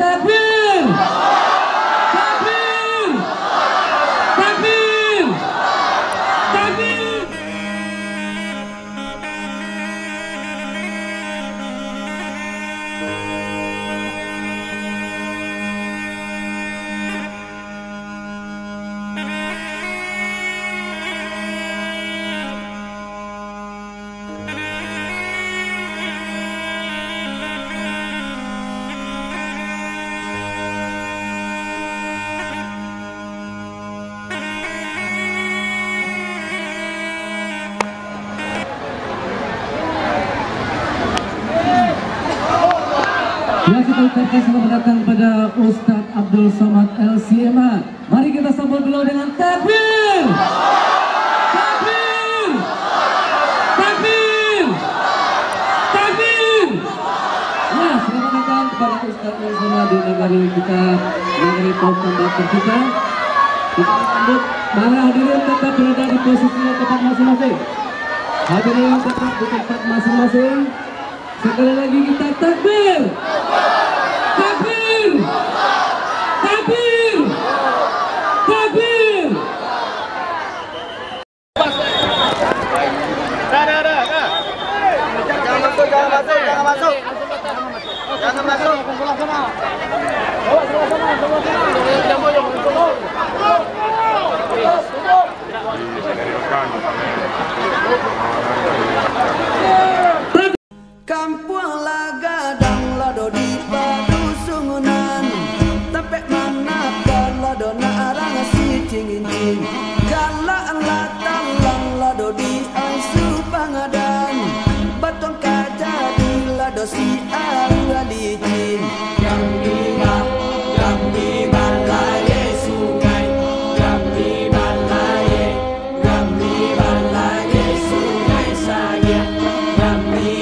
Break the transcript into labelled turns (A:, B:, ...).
A: takbir. Takbir. Takbir. Takbir. Ya, kita ucapkan selamat datang kepada Ustadz Abdul Somad LCMA. Mari kita sambut beliau dengan takbir. Takbir. Takbir. Takbir. Ya, selamat datang kepada Ustadz LCMA di negeri kita, negeri Pauh Kambar kita. Kita sambut para hadirin tetap berada di posisinya tempat masing-masing. Hadirin tetap di tempat masing-masing. Sekali lagi kita takbir. Takbir. Takbir. Takbir.
B: Jangan masuk, jangan masuk, jangan masuk. Jangan masuk.
C: Kampung Lagadang lado di padusungunan, tapi mana kan lado na arang si cingin-cing. Galaan latalang lado di aisu pangadan, batong kaca di lado si ala licin. Jam di balai sungai, jam di balai sungai saya, jam di